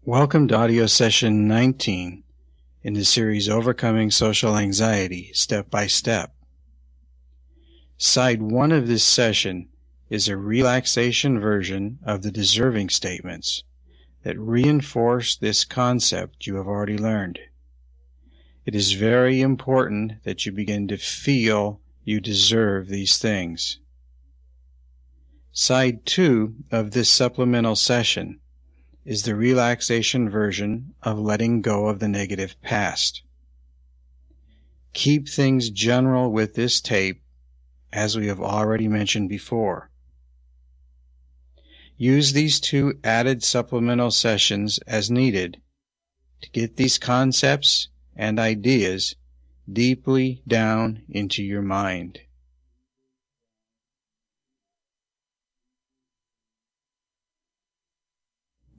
Welcome to audio session 19 in the series Overcoming Social Anxiety, Step by Step. Side 1 of this session is a relaxation version of the deserving statements that reinforce this concept you have already learned. It is very important that you begin to feel you deserve these things. Side 2 of this supplemental session is the relaxation version of letting go of the negative past. Keep things general with this tape, as we have already mentioned before. Use these two added supplemental sessions as needed to get these concepts and ideas deeply down into your mind.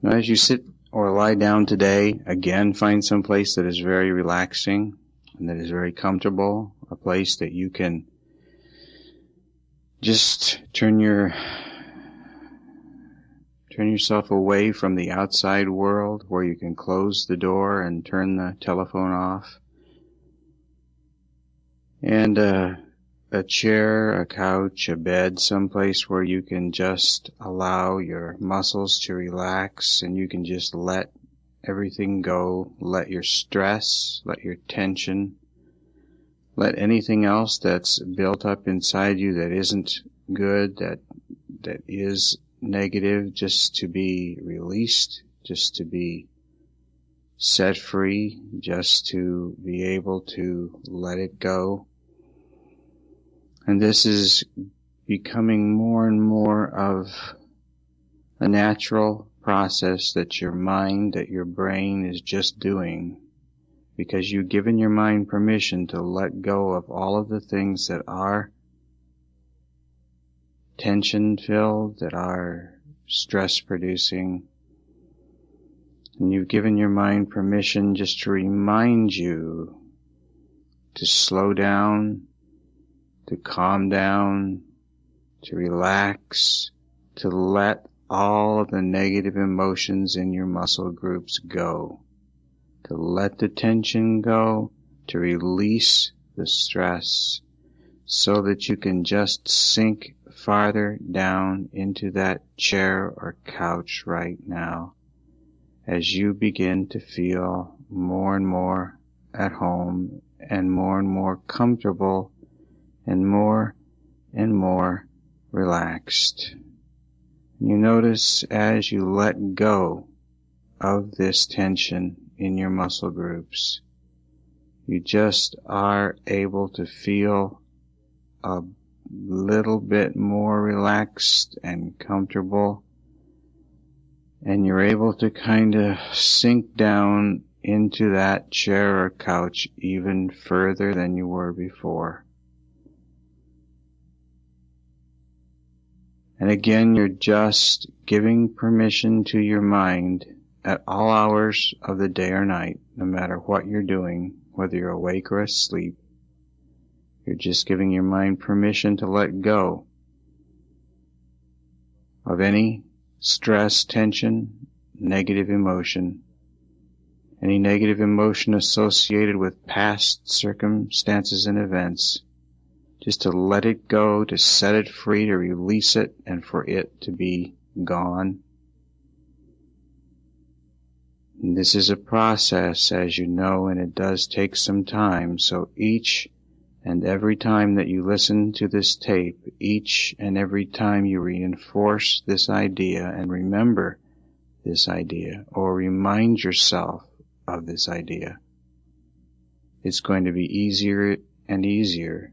Now, as you sit or lie down today, again, find some place that is very relaxing and that is very comfortable, a place that you can just turn yourself away from the outside world, where you can close the door and turn the telephone off. And a chair, a couch, a bed, someplace where you can just allow your muscles to relax and you can just let everything go. Let your stress, let your tension, let anything else that's built up inside you that isn't good, that is negative, just to be released, just to be set free, just to be able to let it go. And this is becoming more and more of a natural process that your mind, that your brain is just doing, because you've given your mind permission to let go of all of the things that are tension-filled, that are stress-producing. And you've given your mind permission just to remind you to slow down, to calm down, to relax, to let all of the negative emotions in your muscle groups go, to let the tension go, to release the stress, so that you can just sink farther down into that chair or couch right now, as you begin to feel more and more at home and more comfortable and more relaxed. You notice as you let go of this tension in your muscle groups, you just are able to feel a little bit more relaxed and comfortable, and you're able to kind of sink down into that chair or couch even further than you were before. And again, you're just giving permission to your mind at all hours of the day or night, no matter what you're doing, whether you're awake or asleep. You're just giving your mind permission to let go of any stress, tension, negative emotion, any negative emotion associated with past circumstances and events. Just to let it go, to set it free, to release it, and for it to be gone. And this is a process, as you know, and it does take some time. So each and every time that you listen to this tape, each and every time you reinforce this idea and remember this idea, or remind yourself of this idea, it's going to be easier and easier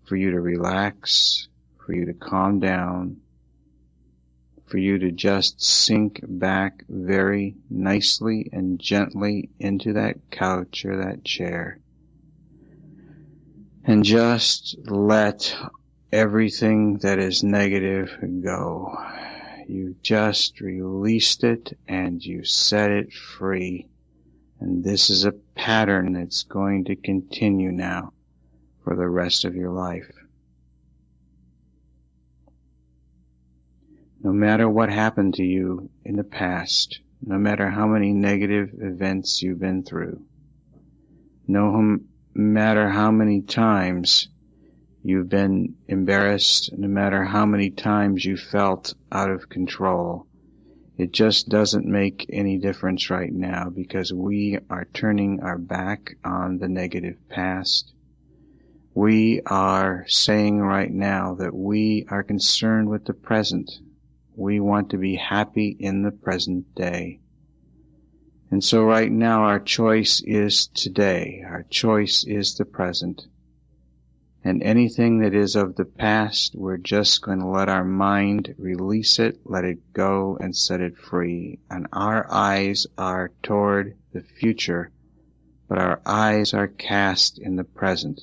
for you to relax, for you to calm down, for you to just sink back very nicely and gently into that couch or that chair, and just let everything that is negative go. You just released it and you set it free. And this is a pattern that's going to continue now for the rest of your life. No matter what happened to you in the past, no matter how many negative events you've been through, no matter how many times you've been embarrassed, no matter how many times you felt out of control. It just doesn't make any difference right now because we are turning our back on the negative past. We are saying right now that we are concerned with the present. We want to be happy in the present day. And so right now our choice is today. Our choice is the present. And anything that is of the past, we're just going to let our mind release it, let it go, and set it free. And our eyes are toward the future, but our eyes are cast in the present.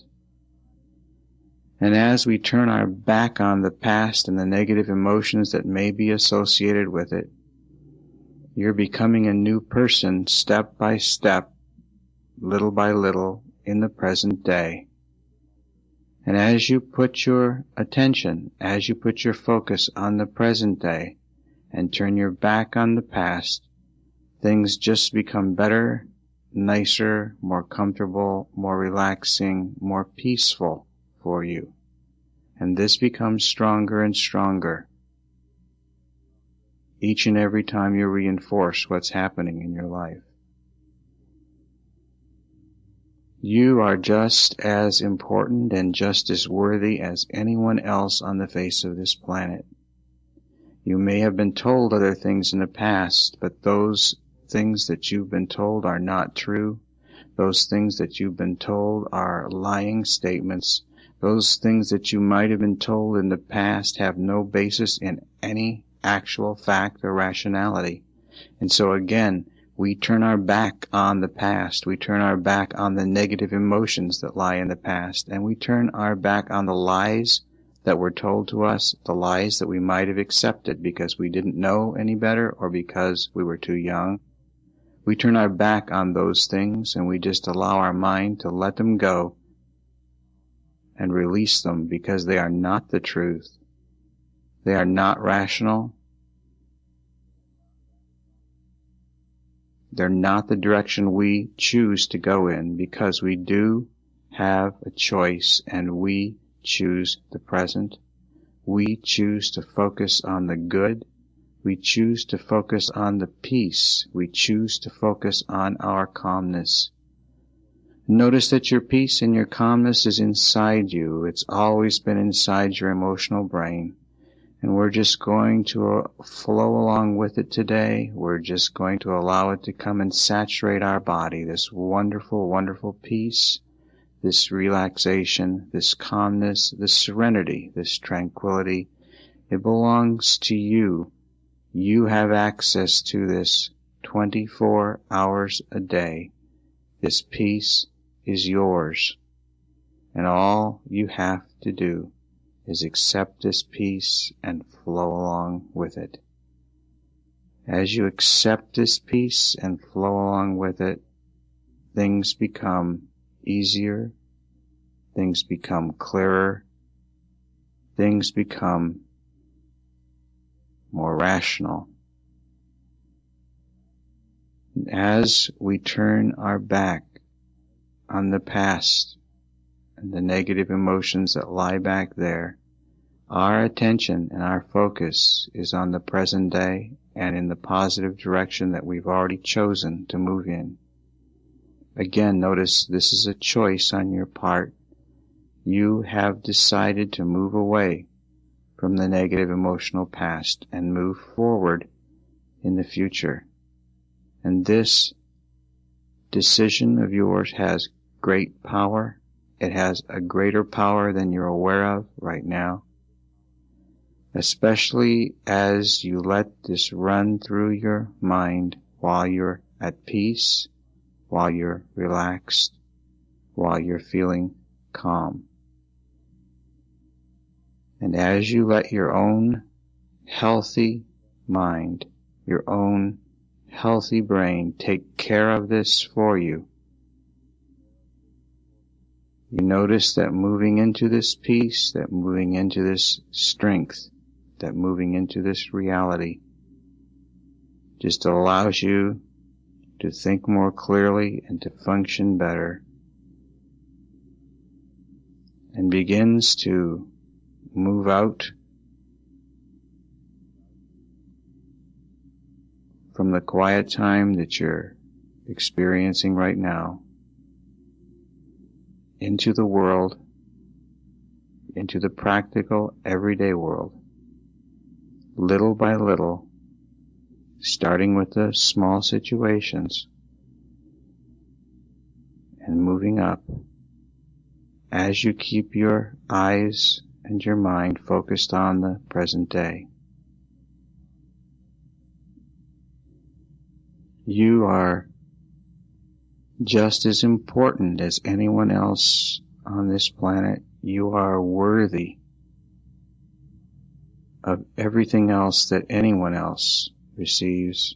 And as we turn our back on the past and the negative emotions that may be associated with it, you're becoming a new person step by step, little by little, in the present day. And as you put your attention, as you put your focus on the present day and turn your back on the past, things just become better, nicer, more comfortable, more relaxing, more peaceful for you. And this becomes stronger and stronger each and every time you reinforce what's happening in your life. You are just as important and just as worthy as anyone else on the face of this planet. You may have been told other things in the past, but those things that you've been told are not true. Those things that you've been told are lying statements. Those things that you might have been told in the past have no basis in any actual fact or rationality. And so again, we turn our back on the past. We turn our back on the negative emotions that lie in the past. And we turn our back on the lies that were told to us, the lies that we might have accepted because we didn't know any better or because we were too young. We turn our back on those things and we just allow our mind to let them go and release them because they are not the truth. They are not rational. They're not the direction we choose to go in because we do have a choice and we choose the present. We choose to focus on the good. We choose to focus on the peace. We choose to focus on our calmness. Notice that your peace and your calmness is inside you. It's always been inside your emotional brain. And we're just going to flow along with it today. We're just going to allow it to come and saturate our body. This wonderful, wonderful peace, this relaxation, this calmness, this serenity, this tranquility. It belongs to you. You have access to this 24 hours a day. This peace is yours. And all you have to do is accept this peace and flow along with it. As you accept this peace and flow along with it, things become easier, things become clearer, things become more rational. As we turn our back on the past and the negative emotions that lie back there, our attention and our focus is on the present day and in the positive direction that we've already chosen to move in. Again, notice this is a choice on your part. You have decided to move away from the negative emotional past and move forward in the future. And this decision of yours has great power. It has a greater power than you're aware of right now. Especially as you let this run through your mind while you're at peace, while you're relaxed, while you're feeling calm. And as you let your own healthy mind, your own healthy brain take care of this for you, you notice that moving into this peace, that moving into this strength, that moving into this reality just allows you to think more clearly and to function better, and begins to move out from the quiet time that you're experiencing right now into the world, into the practical, everyday world, little by little, starting with the small situations and moving up as you keep your eyes and your mind focused on the present day. You are just as important as anyone else on this planet. You are worthy of everything else that anyone else receives.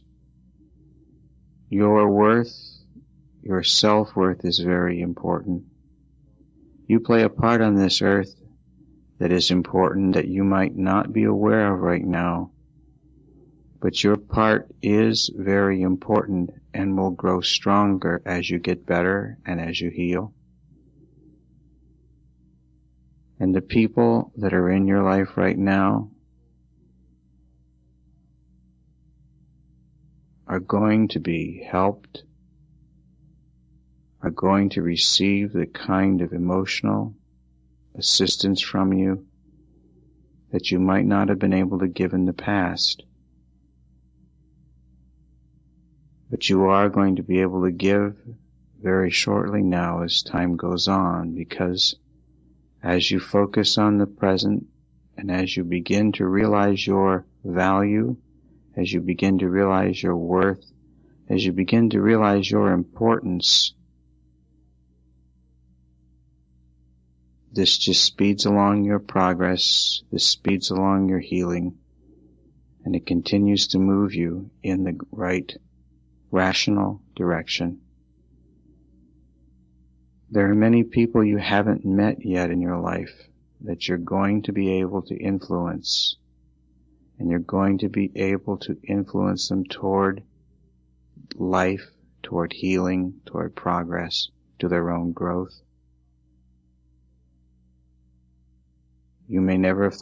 Your worth, your self-worth is very important. You play a part on this earth that is important that you might not be aware of right now, but your part is very important and will grow stronger as you get better and as you heal. And the people that are in your life right now are going to be helped, are going to receive the kind of emotional assistance from you that you might not have been able to give in the past. But you are going to be able to give very shortly now as time goes on, because as you focus on the present and as you begin to realize your value, as you begin to realize your worth, as you begin to realize your importance, this just speeds along your progress, this speeds along your healing, and it continues to move you in the right, rational direction. There are many people you haven't met yet in your life that you're going to be able to influence, and you're going to be able to influence them toward life, toward healing, toward progress, to their own growth. You may never have